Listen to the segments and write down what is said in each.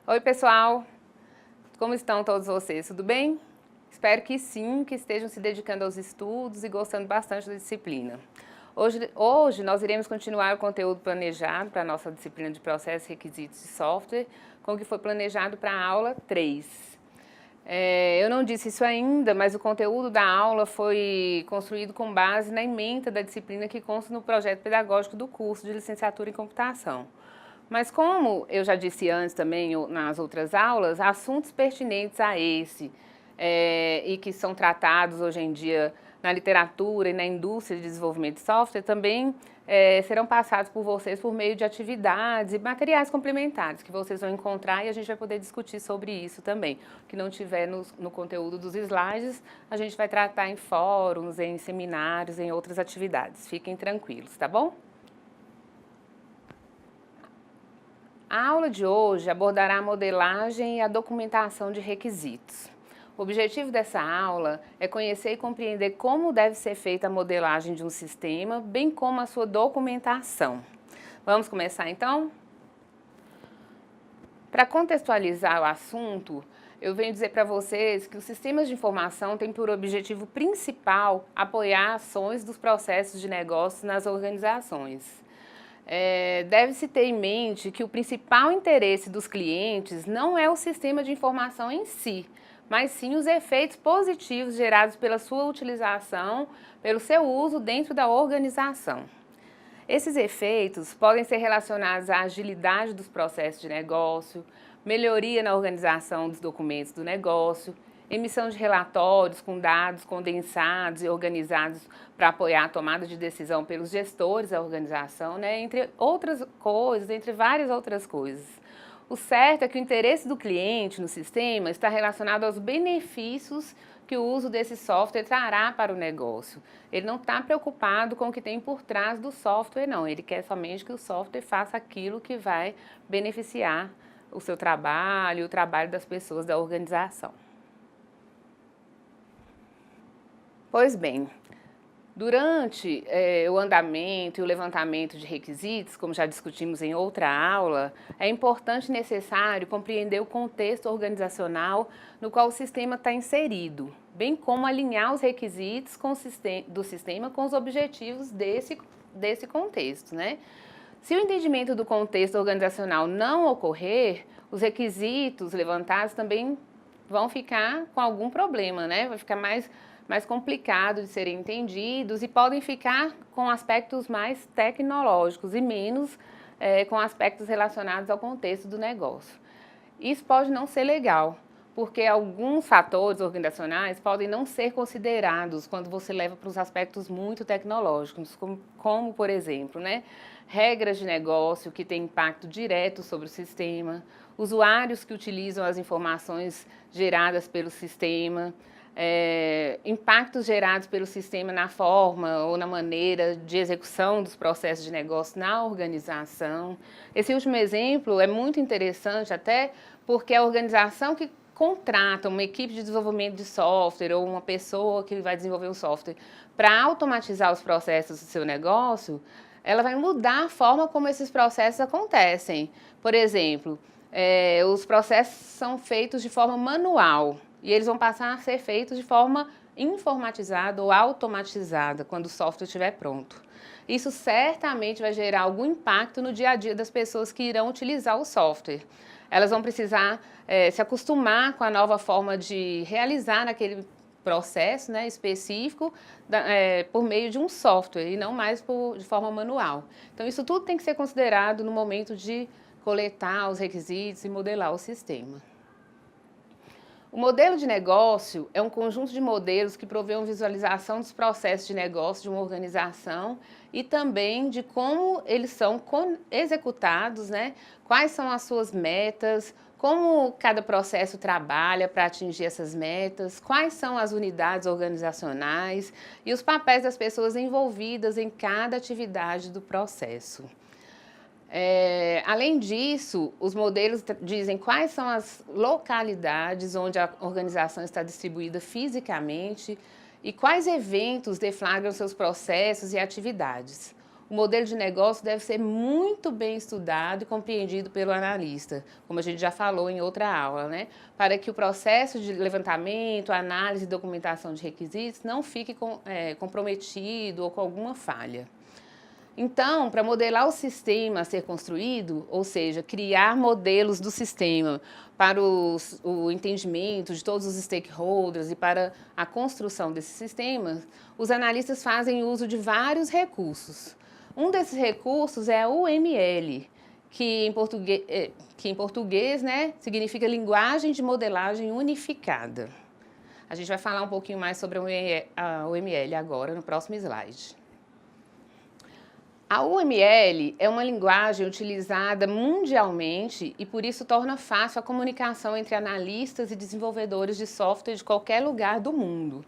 Oi, pessoal! Como estão todos vocês? Tudo bem? Espero que sim, que estejam se dedicando aos estudos e gostando bastante da disciplina. Hoje nós iremos continuar o conteúdo planejado para a nossa disciplina de processos, requisitos e software, com o que foi planejado para a aula 3. Eu não disse isso ainda, mas o conteúdo da aula foi construído com base na ementa da disciplina que consta no projeto pedagógico do curso de licenciatura em computação. Mas como eu já disse antes também nas outras aulas, assuntos pertinentes a esse e que são tratados hoje em dia na literatura e na indústria de desenvolvimento de software também serão passados por vocês por meio de atividades e materiais complementares que vocês vão encontrar e a gente vai poder discutir sobre isso também. O que não tiver no conteúdo dos slides, a gente vai tratar em fóruns, em seminários, em outras atividades. Fiquem tranquilos, tá bom? A aula de hoje abordará a modelagem e a documentação de requisitos. O objetivo dessa aula é conhecer e compreender como deve ser feita a modelagem de um sistema, bem como a sua documentação. Vamos começar então? Para contextualizar o assunto, eu venho dizer para vocês que os sistemas de informação têm por objetivo principal apoiar ações dos processos de negócios nas organizações. Deve-se ter em mente que o principal interesse dos clientes não é o sistema de informação em si, mas sim os efeitos positivos gerados pela sua utilização, pelo seu uso dentro da organização. Esses efeitos podem ser relacionados à agilidade dos processos de negócio, melhoria na organização dos documentos do negócio, emissão de relatórios com dados condensados e organizados para apoiar a tomada de decisão pelos gestores da organização, entre outras coisas, entre várias outras coisas. O certo é que o interesse do cliente no sistema está relacionado aos benefícios que o uso desse software trará para o negócio. Ele não está preocupado com o que tem por trás do software, não. Ele quer somente que o software faça aquilo que vai beneficiar o seu trabalho e o trabalho das pessoas da organização. Pois bem, durante o andamento e o levantamento de requisitos, como já discutimos em outra aula, é importante e necessário compreender o contexto organizacional no qual o sistema está inserido, bem como alinhar os requisitos do sistema com os objetivos desse contexto, Se o entendimento do contexto organizacional não ocorrer, os requisitos levantados também vão ficar com algum problema, Vai ficar mais complicado de serem entendidos e podem ficar com aspectos mais tecnológicos e menos com aspectos relacionados ao contexto do negócio. Isso pode não ser legal, porque alguns fatores organizacionais podem não ser considerados quando você leva para os aspectos muito tecnológicos, como por exemplo, regras de negócio que têm impacto direto sobre o sistema, usuários que utilizam as informações geradas pelo sistema, impactos gerados pelo sistema na forma ou na maneira de execução dos processos de negócio na organização. Esse último exemplo é muito interessante até porque a organização que contrata uma equipe de desenvolvimento de software ou uma pessoa que vai desenvolver um software para automatizar os processos do seu negócio, ela vai mudar a forma como esses processos acontecem. Por exemplo, os processos são feitos de forma manual, e eles vão passar a ser feitos de forma informatizada ou automatizada quando o software estiver pronto. Isso certamente vai gerar algum impacto no dia a dia das pessoas que irão utilizar o software. Elas vão precisar se acostumar com a nova forma de realizar aquele processo específico por meio de um software e não mais de forma manual. Então isso tudo tem que ser considerado no momento de coletar os requisitos e modelar o sistema. O modelo de negócio é um conjunto de modelos que provê uma visualização dos processos de negócio de uma organização e também de como eles são executados, Quais são as suas metas, como cada processo trabalha para atingir essas metas, quais são as unidades organizacionais e os papéis das pessoas envolvidas em cada atividade do processo. Além disso, os modelos dizem quais são as localidades onde a organização está distribuída fisicamente e quais eventos deflagram seus processos e atividades. o modelo de negócio deve ser muito bem estudado e compreendido pelo analista, como a gente já falou em outra aula, né? Para que o processo de levantamento, análise e documentação de requisitos não fique comprometido ou com alguma falha. Então, para modelar o sistema a ser construído, ou seja, criar modelos do sistema para o entendimento de todos os stakeholders e para a construção desses sistemas, os analistas fazem uso de vários recursos. Um desses recursos é a UML, que em português, né, significa Linguagem de Modelagem Unificada. A gente vai falar um pouquinho mais sobre a UML agora, no próximo slide. A UML é uma linguagem utilizada mundialmente e por isso torna fácil a comunicação entre analistas e desenvolvedores de software de qualquer lugar do mundo.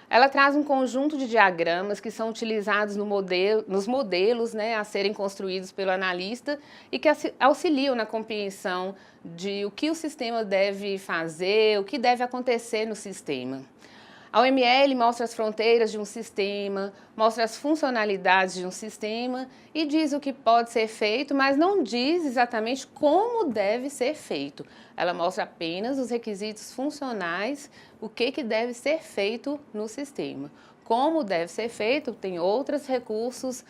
Ela traz um conjunto de diagramas que são utilizados nos modelos, né, a serem construídos pelo analista e que auxiliam na compreensão de o que o sistema deve fazer, o que deve acontecer no sistema. A UML mostra as fronteiras de um sistema, mostra as funcionalidades de um sistema e diz o que pode ser feito, mas não diz exatamente como deve ser feito. Ela mostra apenas os requisitos funcionais, o que deve ser feito no sistema. Como deve ser feito, tem outros recursos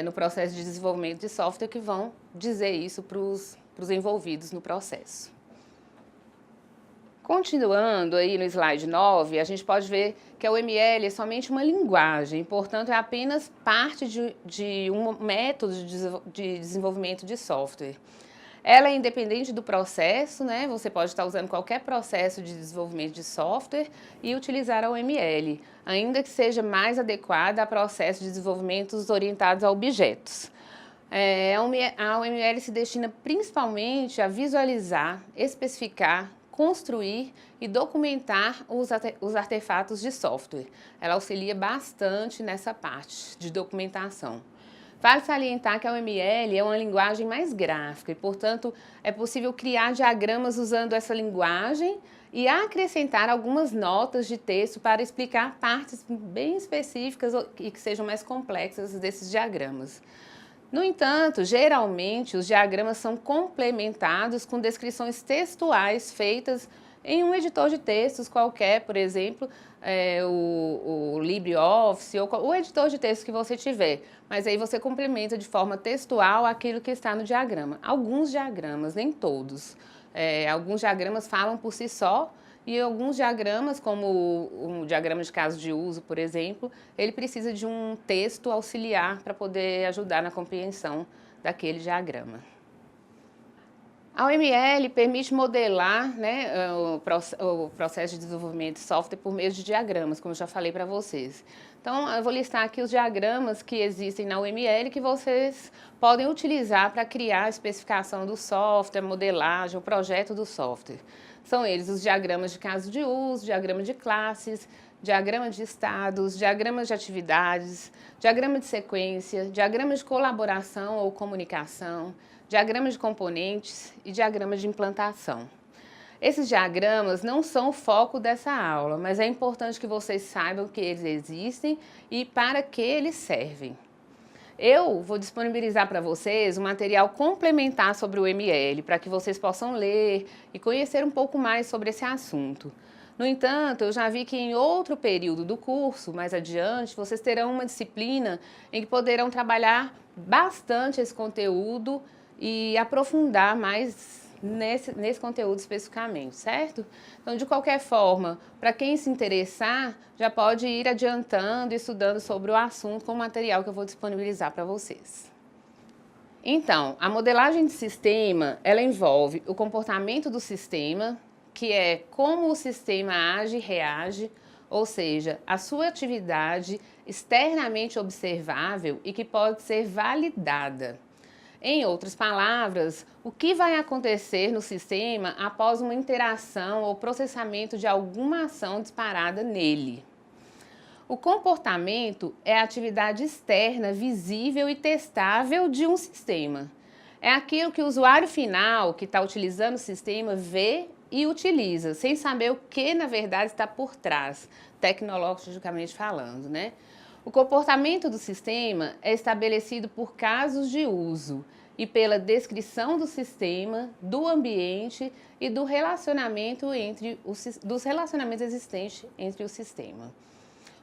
no processo de desenvolvimento de software que vão dizer isso para os envolvidos no processo. Continuando aí no slide 9, a gente pode ver que a UML é somente uma linguagem, portanto é apenas parte de um método de desenvolvimento de software. Ela é independente do processo, né? Você pode estar usando qualquer processo de desenvolvimento de software e utilizar a UML, ainda que seja mais adequada a processos de desenvolvimento orientados a objetos. A UML se destina principalmente a visualizar, especificar, construir e documentar os artefatos de software. Ela auxilia bastante nessa parte de documentação. Vale salientar que a UML é uma linguagem mais gráfica e, portanto, é possível criar diagramas usando essa linguagem e acrescentar algumas notas de texto para explicar partes bem específicas e que sejam mais complexas desses diagramas. No entanto, geralmente, os diagramas são complementados com descrições textuais feitas em um editor de textos qualquer, por exemplo, o LibreOffice ou o editor de texto que você tiver. Mas aí você complementa de forma textual aquilo que está no diagrama. Alguns diagramas, nem todos. Alguns diagramas falam por si só, e alguns diagramas, como o diagrama de caso de uso, por exemplo, ele precisa de um texto auxiliar para poder ajudar na compreensão daquele diagrama. A UML permite modelar, né, o processo de desenvolvimento de software por meio de diagramas, como eu já falei para vocês. Então, eu vou listar aqui os diagramas que existem na UML que vocês podem utilizar para criar a especificação do software, modelagem, o projeto do software. São eles os diagramas de caso de uso, diagrama de classes, diagrama de estados, diagramas de atividades, diagrama de sequência, diagrama de colaboração ou comunicação, diagrama de componentes e diagrama de implantação. Esses diagramas não são o foco dessa aula, mas é importante que vocês saibam que eles existem e para que eles servem. Eu vou disponibilizar para vocês um material complementar sobre o UML, para que vocês possam ler e conhecer um pouco mais sobre esse assunto. No entanto, eu já vi que em outro período do curso, mais adiante, vocês terão uma disciplina em que poderão trabalhar bastante esse conteúdo e aprofundar mais nesse conteúdo especificamente, certo? Então, de qualquer forma, para quem se interessar, já pode ir adiantando e estudando sobre o assunto com o material que eu vou disponibilizar para vocês. Então, a modelagem de sistema, ela envolve o comportamento do sistema, que é como o sistema age e reage, ou seja, a sua atividade externamente observável e que pode ser validada. Em outras palavras, o que vai acontecer no sistema após uma interação ou processamento de alguma ação disparada nele. O comportamento é a atividade externa, visível e testável de um sistema. É aquilo que o usuário final, que está utilizando o sistema, vê e utiliza, sem saber o que, na verdade, está por trás, tecnologicamente falando, né? O comportamento do sistema é estabelecido por casos de uso e pela descrição do sistema, do ambiente e do dos relacionamentos existentes entre o sistema.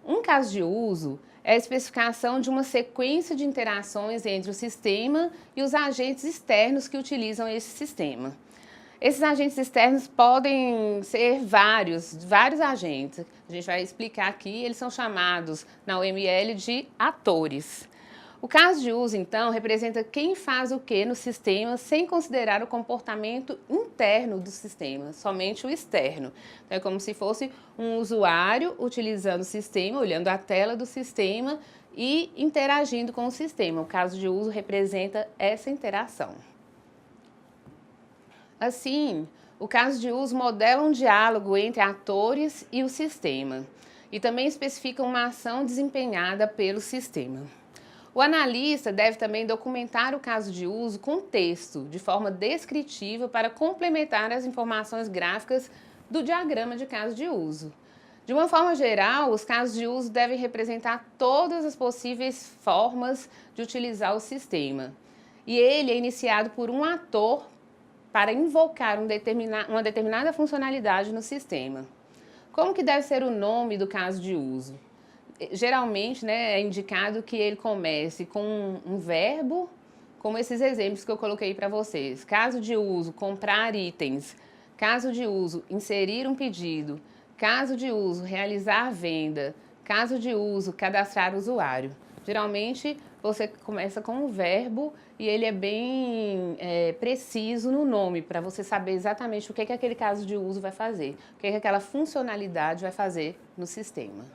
Um caso de uso é a especificação de uma sequência de interações entre o sistema e os agentes externos que utilizam esse sistema. Esses agentes externos podem ser vários agentes. A gente vai explicar aqui, eles são chamados na UML de atores. O caso de uso, então, representa quem faz o que no sistema sem considerar o comportamento interno do sistema, somente o externo. Então, é como se fosse um usuário utilizando o sistema, olhando a tela do sistema e interagindo com o sistema. O caso de uso representa essa interação. Assim, o caso de uso modela um diálogo entre atores e o sistema e também especifica uma ação desempenhada pelo sistema. O analista deve também documentar o caso de uso com texto, de forma descritiva, para complementar as informações gráficas do diagrama de caso de uso. De uma forma geral, os casos de uso devem representar todas as possíveis formas de utilizar o sistema. E ele é iniciado por um ator para invocar uma determinada funcionalidade no sistema. Como que deve ser o nome do caso de uso? Geralmente, é indicado que ele comece com um verbo, como esses exemplos que eu coloquei para vocês. Caso de uso, comprar itens. Caso de uso, inserir um pedido. Caso de uso, realizar a venda. Caso de uso, cadastrar usuário. Geralmente, você começa com um verbo e ele é bem preciso no nome, para você saber exatamente o que aquele caso de uso vai fazer, o que aquela funcionalidade vai fazer no sistema.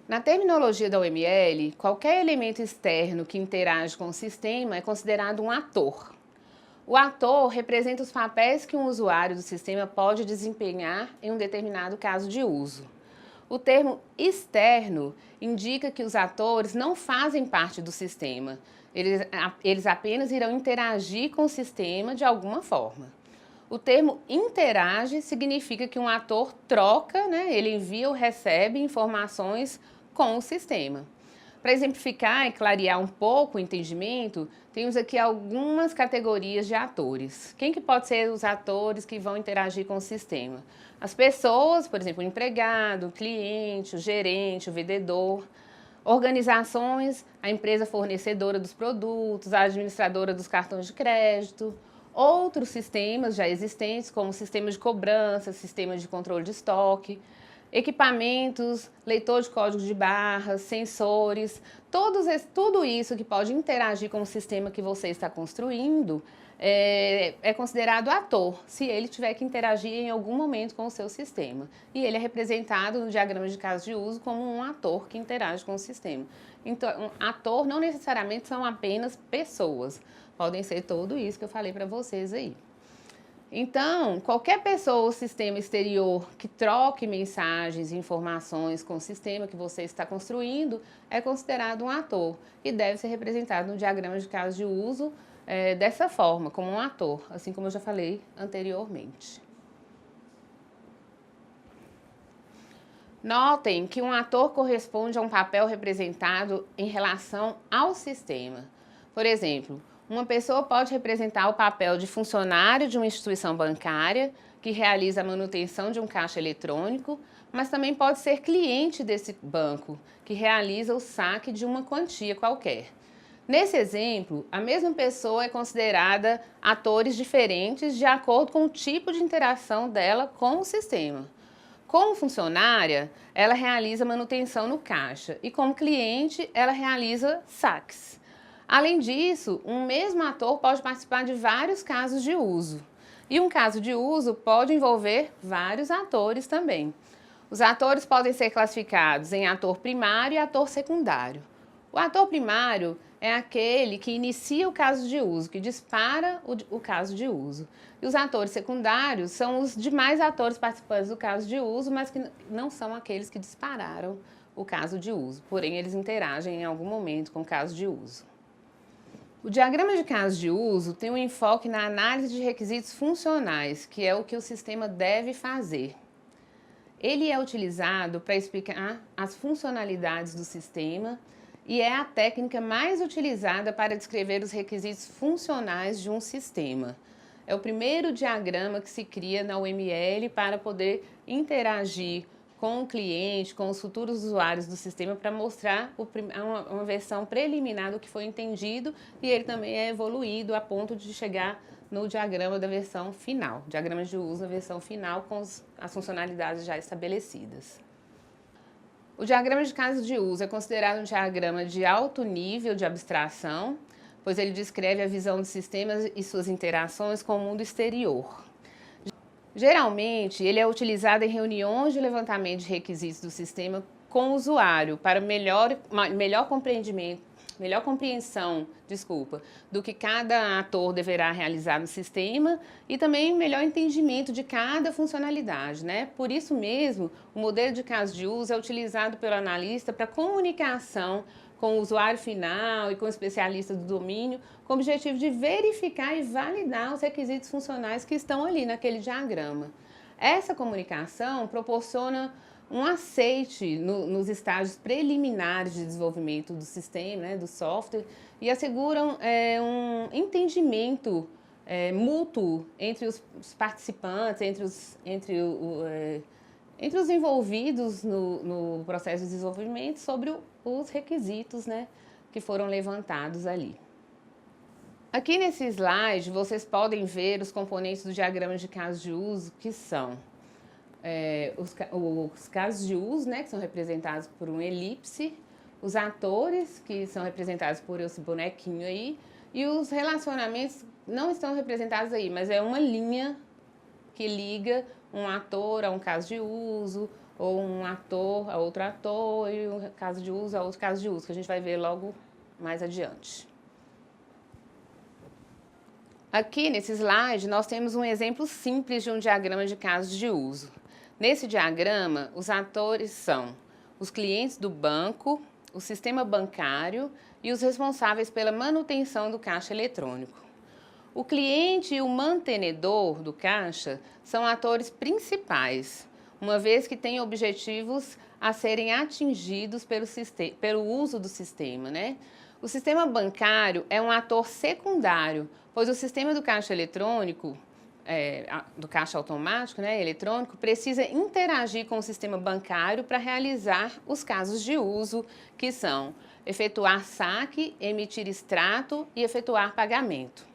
Na terminologia da UML, qualquer elemento externo que interage com o sistema é considerado um ator. O ator representa os papéis que um usuário do sistema pode desempenhar em um determinado caso de uso. O termo externo indica que os atores não fazem parte do sistema, eles apenas irão interagir com o sistema de alguma forma. O termo interage significa que um ator troca, ele envia ou recebe informações com o sistema. Para exemplificar e clarear um pouco o entendimento, temos aqui algumas categorias de atores. Quem que pode ser os atores que vão interagir com o sistema? As pessoas, por exemplo, o empregado, o cliente, o gerente, o vendedor. Organizações, a empresa fornecedora dos produtos, a administradora dos cartões de crédito. Outros sistemas já existentes, como sistema de cobrança, sistema de controle de estoque. Equipamentos, leitor de código de barras, sensores, tudo isso que pode interagir com o sistema que você está construindo é considerado ator, se ele tiver que interagir em algum momento com o seu sistema. E ele é representado no diagrama de caso de uso como um ator que interage com o sistema. Então, um ator não necessariamente são apenas pessoas, podem ser tudo isso que eu falei para vocês aí. Então, qualquer pessoa ou sistema exterior que troque mensagens e informações com o sistema que você está construindo é considerado um ator e deve ser representado no diagrama de caso de uso dessa forma, como um ator, assim como eu já falei anteriormente. Notem que um ator corresponde a um papel representado em relação ao sistema. Por exemplo, uma pessoa pode representar o papel de funcionário de uma instituição bancária que realiza a manutenção de um caixa eletrônico, mas também pode ser cliente desse banco, que realiza o saque de uma quantia qualquer. Nesse exemplo, a mesma pessoa é considerada atores diferentes de acordo com o tipo de interação dela com o sistema. Como funcionária, ela realiza manutenção no caixa e como cliente, ela realiza saques. Além disso, um mesmo ator pode participar de vários casos de uso. E um caso de uso pode envolver vários atores também. Os atores podem ser classificados em ator primário e ator secundário. O ator primário é aquele que inicia o caso de uso, que dispara o caso de uso. E os atores secundários são os demais atores participantes do caso de uso, mas que não são aqueles que dispararam o caso de uso. Porém, eles interagem em algum momento com o caso de uso. O diagrama de caso de uso tem um enfoque na análise de requisitos funcionais, que é o que o sistema deve fazer. Ele é utilizado para explicar as funcionalidades do sistema e é a técnica mais utilizada para descrever os requisitos funcionais de um sistema. É o primeiro diagrama que se cria na UML para poder interagir com o cliente, com os futuros usuários do sistema para mostrar uma versão preliminar do que foi entendido e ele também é evoluído a ponto de chegar no diagrama da versão final, diagrama de uso na versão final com as funcionalidades já estabelecidas. O diagrama de caso de uso é considerado um diagrama de alto nível de abstração, pois ele descreve a visão dos sistemas e suas interações com o mundo exterior. Geralmente, ele é utilizado em reuniões de levantamento de requisitos do sistema com o usuário para melhor compreensão do que cada ator deverá realizar no sistema e também melhor entendimento de cada funcionalidade, né? Por isso mesmo, o modelo de caso de uso é utilizado pelo analista para comunicação com o usuário final e com o especialista do domínio, com o objetivo de verificar e validar os requisitos funcionais que estão ali naquele diagrama. Essa comunicação proporciona um aceite nos estágios preliminares de desenvolvimento do sistema, né, do software, e asseguram um entendimento mútuo entre os participantes, entre os envolvidos no processo de desenvolvimento sobre os requisitos, né, que foram levantados ali. Aqui nesse slide vocês podem ver os componentes do diagrama de caso de uso, que são os casos de uso, né, que são representados por um elipse, os atores, que são representados por esse bonequinho aí, e os relacionamentos não estão representados aí, mas é uma linha que liga um ator a um caso de uso, ou um ator a outro ator, e um caso de uso a outro caso de uso, que a gente vai ver logo mais adiante. Aqui nesse slide nós temos um exemplo simples de um diagrama de casos de uso. Nesse diagrama, os atores são os clientes do banco, o sistema bancário e os responsáveis pela manutenção do caixa eletrônico. O cliente e o mantenedor do caixa são atores principais, uma vez que têm objetivos a serem atingidos pelo uso do sistema, né? O sistema bancário é um ator secundário, pois o sistema do caixa eletrônico, do caixa automático, né, eletrônico, precisa interagir com o sistema bancário para realizar os casos de uso, que são efetuar saque, emitir extrato e efetuar pagamento.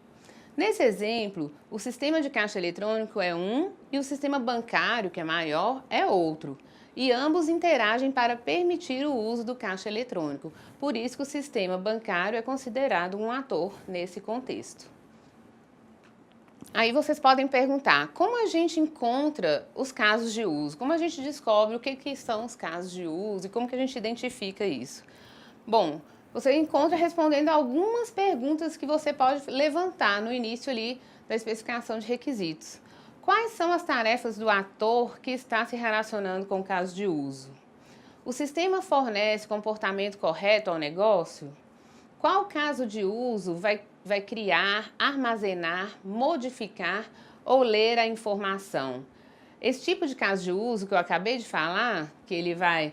Nesse exemplo, o sistema de caixa eletrônico é um e o sistema bancário, que é maior, é outro. E ambos interagem para permitir o uso do caixa eletrônico. Por isso que o sistema bancário é considerado um ator nesse contexto. Aí vocês podem perguntar, como a gente encontra os casos de uso? Como a gente descobre o que são os casos de uso e como que a gente identifica isso? Bom, você encontra respondendo algumas perguntas que você pode levantar no início ali da especificação de requisitos. Quais são as tarefas do ator que está se relacionando com o caso de uso? O sistema fornece comportamento correto ao negócio? Qual caso de uso vai criar, armazenar, modificar ou ler a informação? Esse tipo de caso de uso que eu acabei de falar, que ele vai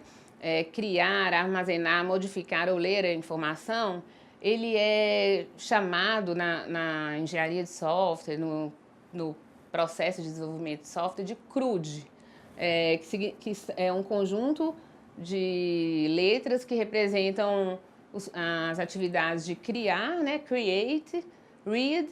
criar, armazenar, modificar ou ler a informação, ele é chamado na engenharia de software, no processo de desenvolvimento de software, de CRUD, que é um conjunto de letras que representam as atividades de criar, né? Create, read,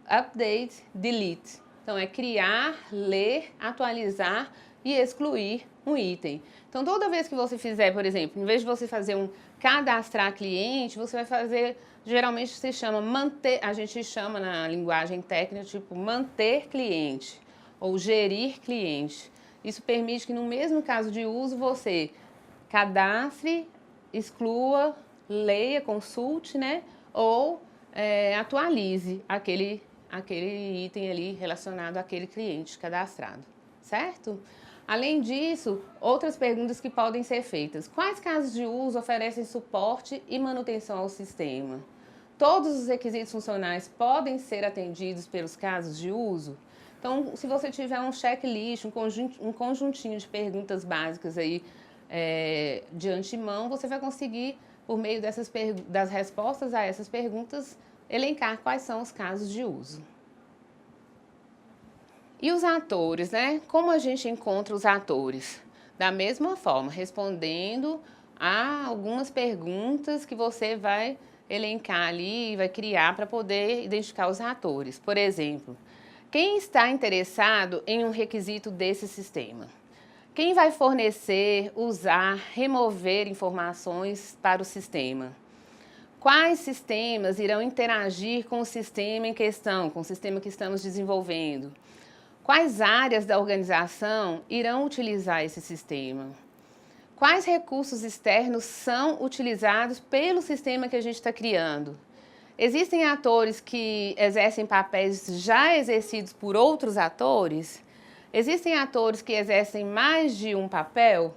update, delete. Então, é criar, ler, atualizar e excluir um item. Então, toda vez que você fizer, por exemplo, em vez de você fazer um cadastrar cliente, você vai fazer, geralmente se chama manter, a gente chama na linguagem técnica, tipo manter cliente ou gerir cliente. Isso permite que no mesmo caso de uso você cadastre, exclua, leia, consulte, né? Ou atualize aquele item ali relacionado àquele cliente cadastrado, certo? Além disso, outras perguntas que podem ser feitas. Quais casos de uso oferecem suporte e manutenção ao sistema? Todos os requisitos funcionais podem ser atendidos pelos casos de uso? Então, se você tiver um checklist, um conjuntinho de perguntas básicas aí de antemão, você vai conseguir, por meio das respostas a essas perguntas, elencar quais são os casos de uso. E os atores, né? Como a gente encontra os atores? Da mesma forma, respondendo a algumas perguntas que você vai elencar ali e vai criar para poder identificar os atores. Por exemplo, quem está interessado em um requisito desse sistema? Quem vai fornecer, usar, remover informações para o sistema? Quais sistemas irão interagir com o sistema em questão, com o sistema que estamos desenvolvendo? Quais áreas da organização irão utilizar esse sistema? Quais recursos externos são utilizados pelo sistema que a gente está criando? Existem atores que exercem papéis já exercidos por outros atores? Existem atores que exercem mais de um papel?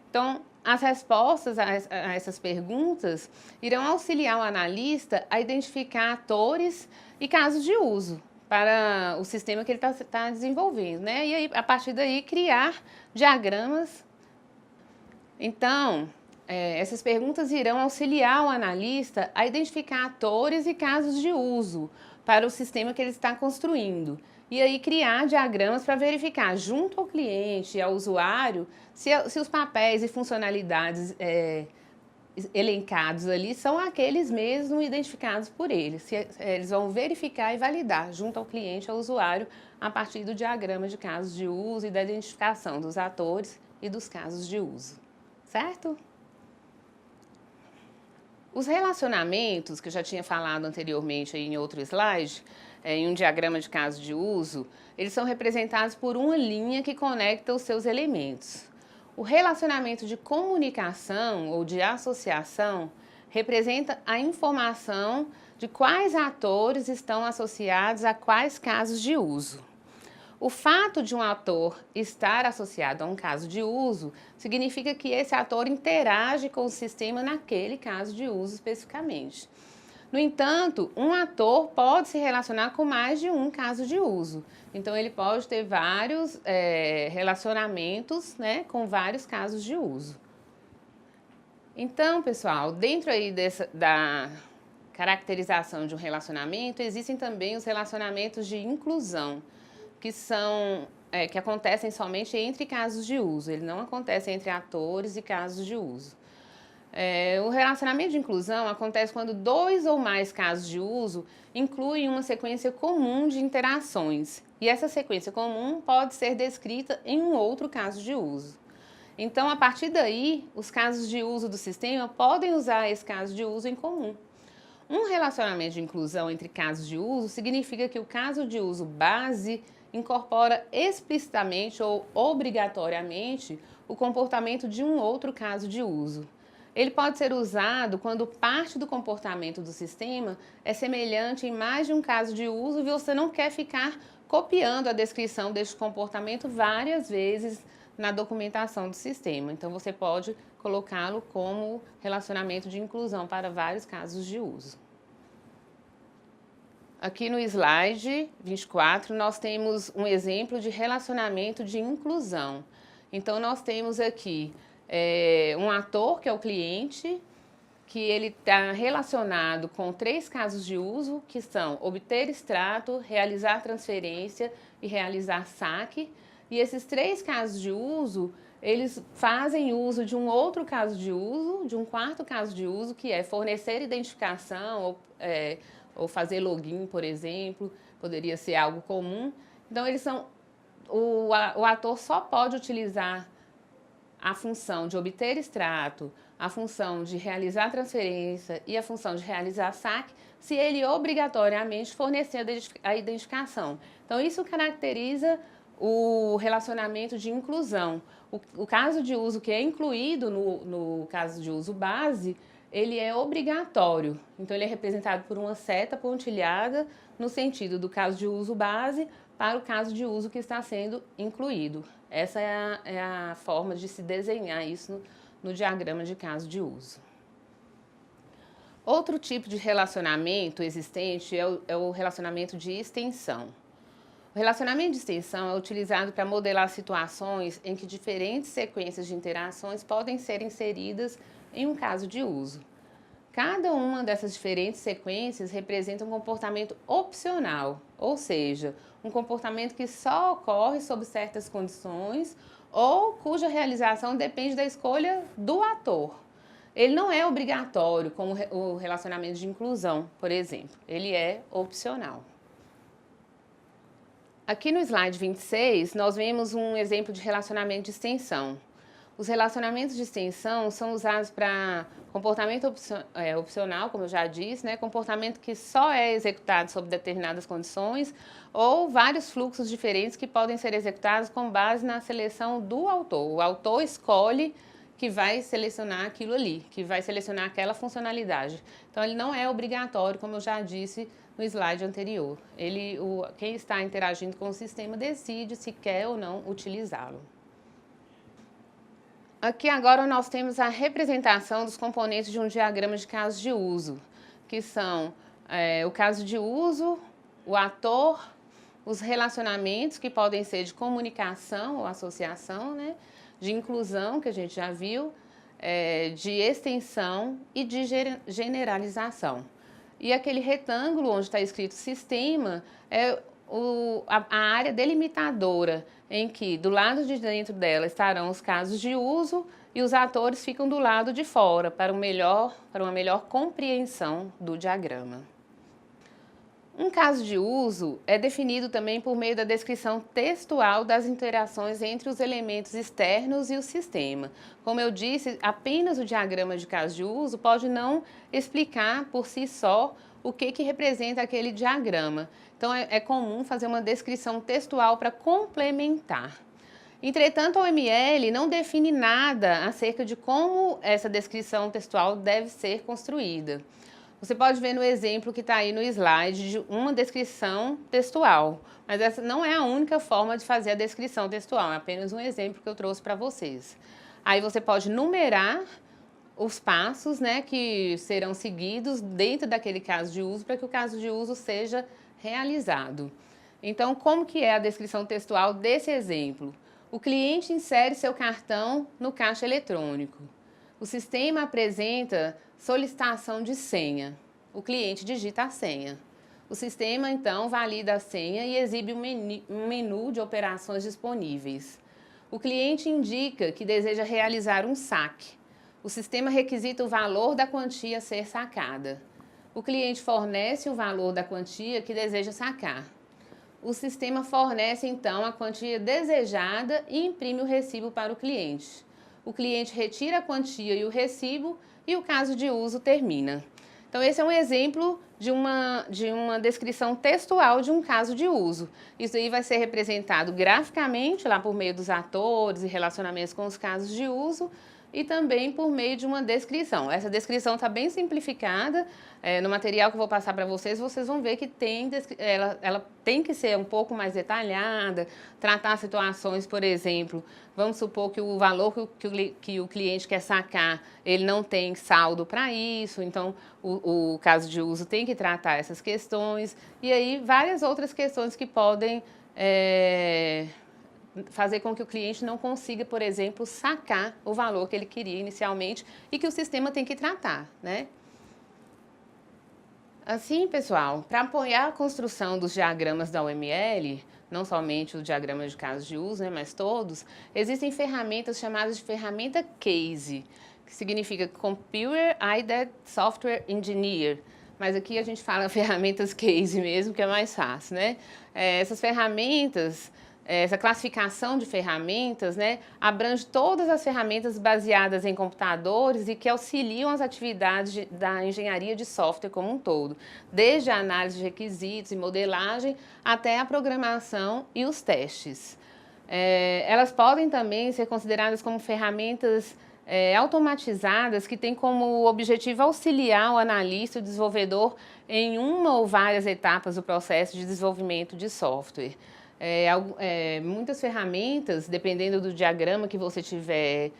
Então, as respostas a essas perguntas irão auxiliar o analista a identificar atores e casos de uso para o sistema que ele está desenvolvendo, né? E aí, a partir daí, criar diagramas. Então, essas perguntas irão auxiliar o analista a identificar atores e casos de uso para o sistema que ele está construindo. E aí criar diagramas para verificar junto ao cliente e ao usuário se os papéis e funcionalidades elencados ali são aqueles mesmo identificados por eles. Se eles vão verificar e validar junto ao cliente e ao usuário a partir do diagrama de casos de uso e da identificação dos atores e dos casos de uso. Certo? Os relacionamentos, que eu já tinha falado anteriormente aí em outro slide, em um diagrama de caso de uso, eles são representados por uma linha que conecta os seus elementos. O relacionamento de comunicação ou de associação representa a informação de quais atores estão associados a quais casos de uso. O fato de um ator estar associado a um caso de uso significa que esse ator interage com o sistema naquele caso de uso especificamente. No entanto, um ator pode se relacionar com mais de um caso de uso. Então, ele pode ter vários relacionamentos, né, com vários casos de uso. Então, pessoal, dentro aí da caracterização de um relacionamento, existem também os relacionamentos de inclusão, que acontecem somente entre casos de uso. Ele não acontece entre atores e casos de uso. O relacionamento de inclusão acontece quando 2 ou mais casos de uso incluem uma sequência comum de interações. E essa sequência comum pode ser descrita em um outro caso de uso. Então, a partir daí, os casos de uso do sistema podem usar esse caso de uso em comum. Um relacionamento de inclusão entre casos de uso significa que o caso de uso base incorpora explicitamente ou obrigatoriamente o comportamento de um outro caso de uso. Ele pode ser usado quando parte do comportamento do sistema é semelhante em mais de um caso de uso e você não quer ficar copiando a descrição deste comportamento várias vezes na documentação do sistema. Então, você pode colocá-lo como relacionamento de inclusão para vários casos de uso. Aqui no slide 24, nós temos um exemplo de relacionamento de inclusão. Então, nós temos aqui um ator, que é o cliente, que ele está relacionado com 3 casos de uso, que são obter extrato, realizar transferência e realizar saque. E esses 3 casos de uso, eles fazem uso de um outro caso de uso, de um quarto caso de uso, que é fornecer identificação ou fazer login, por exemplo, poderia ser algo comum. Então, o ator só pode utilizar a função de obter extrato, a função de realizar transferência e a função de realizar saque, se ele obrigatoriamente fornecer a identificação. Então, isso caracteriza o relacionamento de inclusão. O caso de uso que é incluído no caso de uso base, ele é obrigatório. Então, ele é representado por uma seta pontilhada no sentido do caso de uso base para o caso de uso que está sendo incluído. Essa é a forma de se desenhar isso no diagrama de caso de uso. Outro tipo de relacionamento existente é o relacionamento de extensão. O relacionamento de extensão é utilizado para modelar situações em que diferentes sequências de interações podem ser inseridas em um caso de uso. Cada uma dessas diferentes sequências representa um comportamento opcional, ou seja, um comportamento que só ocorre sob certas condições ou cuja realização depende da escolha do ator. Ele não é obrigatório, como o relacionamento de inclusão, por exemplo. Ele é opcional. Aqui no slide 26, nós vemos um exemplo de relacionamento de extensão. Os relacionamentos de extensão são usados para comportamento opcional, como eu já disse, né? Comportamento que só é executado sob determinadas condições, ou vários fluxos diferentes que podem ser executados com base na seleção do autor. O autor escolhe que vai selecionar aquilo ali, que vai selecionar aquela funcionalidade. Então, ele não é obrigatório, como eu já disse no slide anterior. Quem está interagindo com o sistema decide se quer ou não utilizá-lo. Aqui agora nós temos a representação dos componentes de um diagrama de casos de uso, que são o caso de uso, o ator, os relacionamentos que podem ser de comunicação ou associação, né? De inclusão, que a gente já viu, de extensão e de generalização. E aquele retângulo onde está escrito sistema é a área delimitadora, em que do lado de dentro dela estarão os casos de uso e os atores ficam do lado de fora para uma melhor compreensão do diagrama. Um caso de uso é definido também por meio da descrição textual das interações entre os elementos externos e o sistema. Como eu disse, apenas o diagrama de caso de uso pode não explicar por si só o que representa aquele diagrama. Então, é comum fazer uma descrição textual para complementar. Entretanto, a OML não define nada acerca de como essa descrição textual deve ser construída. Você pode ver no exemplo que está aí no slide de uma descrição textual, mas essa não é a única forma de fazer a descrição textual, é apenas um exemplo que eu trouxe para vocês. Aí você pode numerar os passos, né, que serão seguidos dentro daquele caso de uso para que o caso de uso seja realizado. Então, como que é a descrição textual desse exemplo? O cliente insere seu cartão no caixa eletrônico. O sistema apresenta solicitação de senha. O cliente digita a senha. O sistema, então, valida a senha e exibe um menu de operações disponíveis. O cliente indica que deseja realizar um saque. O sistema requisita o valor da quantia a ser sacada. O cliente fornece o valor da quantia que deseja sacar. O sistema fornece, então, a quantia desejada e imprime o recibo para o cliente. O cliente retira a quantia e o recibo e o caso de uso termina. Então, esse é um exemplo de uma descrição textual de um caso de uso. Isso aí vai ser representado graficamente lá por meio dos atores e relacionamentos com os casos de uso e também por meio de uma descrição. Essa descrição está bem simplificada. No material que eu vou passar para vocês, vocês vão ver que ela tem que ser um pouco mais detalhada, tratar situações, por exemplo, vamos supor que o valor que o cliente quer sacar, ele não tem saldo para isso, então o caso de uso tem que tratar essas questões, e aí várias outras questões que podem fazer com que o cliente não consiga, por exemplo, sacar o valor que ele queria inicialmente e que o sistema tem que tratar, né? Assim, pessoal, para apoiar a construção dos diagramas da OML, não somente o diagrama de casos de uso, né, mas todos, existem ferramentas chamadas de ferramenta CASE, que significa Computer Aided Software Engineer, mas aqui a gente fala ferramentas CASE mesmo, que é mais fácil, né? Essas ferramentas, essa classificação de ferramentas, né, abrange todas as ferramentas baseadas em computadores e que auxiliam as atividades da engenharia de software como um todo, desde a análise de requisitos e modelagem até a programação e os testes. Elas podem também ser consideradas como ferramentas automatizadas que têm como objetivo auxiliar o analista e o desenvolvedor em uma ou várias etapas do processo de desenvolvimento de software. Muitas ferramentas, dependendo do diagrama que você tiver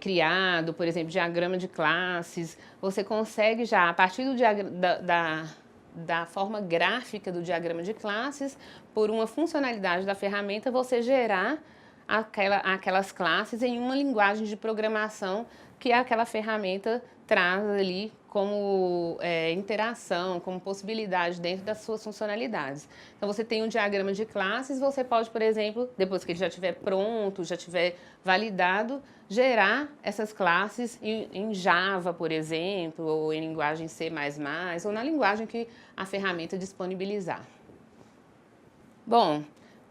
criado, por exemplo, diagrama de classes, você consegue já, a partir da forma gráfica do diagrama de classes, por uma funcionalidade da ferramenta, você gerar aquelas classes em uma linguagem de programação que aquela ferramenta traz ali como interação, como possibilidade dentro das suas funcionalidades. Então você tem um diagrama de classes, você pode, por exemplo, depois que ele já estiver pronto, já estiver validado, gerar essas classes em Java, por exemplo, ou em linguagem C++, ou na linguagem que a ferramenta disponibilizar. Bom,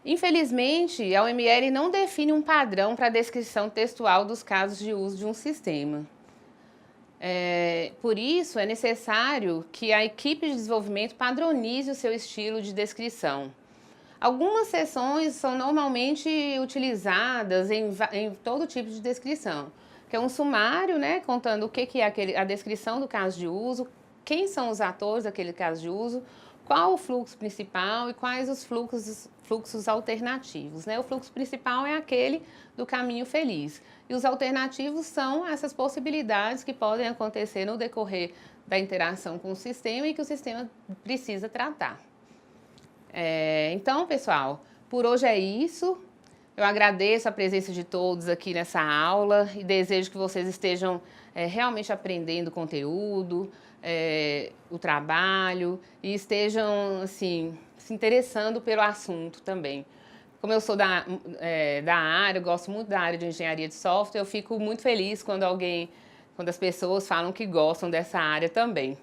infelizmente, a OML não define um padrão para a descrição textual dos casos de uso de um sistema. Por isso, é necessário que a equipe de desenvolvimento padronize o seu estilo de descrição. Algumas seções são normalmente utilizadas em todo tipo de descrição, que é um sumário, né, contando o que é a descrição do caso de uso, quem são os atores daquele caso de uso, qual o fluxo principal e quais os fluxos alternativos, né? O fluxo principal é aquele do caminho feliz e os alternativos são essas possibilidades que podem acontecer no decorrer da interação com o sistema e que o sistema precisa tratar. Então, pessoal, por hoje é isso. Eu agradeço a presença de todos aqui nessa aula e desejo que vocês estejam realmente aprendendo o conteúdo, o trabalho e estejam, assim, se interessando pelo assunto também. Como eu sou da área, eu gosto muito da área de engenharia de software, eu fico muito feliz quando as pessoas falam que gostam dessa área também.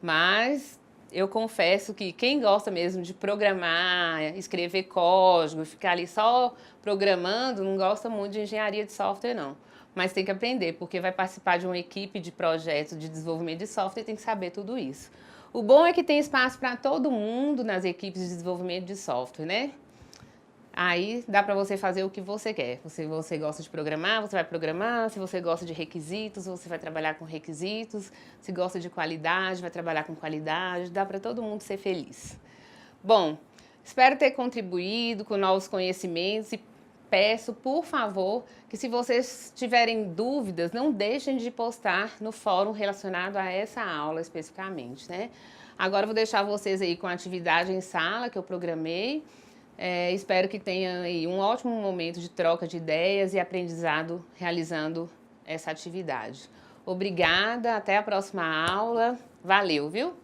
Mas eu confesso que quem gosta mesmo de programar, escrever código, ficar ali só programando, não gosta muito de engenharia de software, não. Mas tem que aprender, porque vai participar de uma equipe de projetos de desenvolvimento de software e tem que saber tudo isso. O bom é que tem espaço para todo mundo nas equipes de desenvolvimento de software, né? Aí dá para você fazer o que você quer. Se você gosta de programar, você vai programar. Se você gosta de requisitos, você vai trabalhar com requisitos. Se gosta de qualidade, vai trabalhar com qualidade. Dá para todo mundo ser feliz. Bom, espero ter contribuído com novos conhecimentos e peço, por favor, que se vocês tiverem dúvidas, não deixem de postar no fórum relacionado a essa aula especificamente, né? Agora eu vou deixar vocês aí com a atividade em sala que eu programei. Espero que tenham aí um ótimo momento de troca de ideias e aprendizado realizando essa atividade. Obrigada, até a próxima aula. Valeu, viu?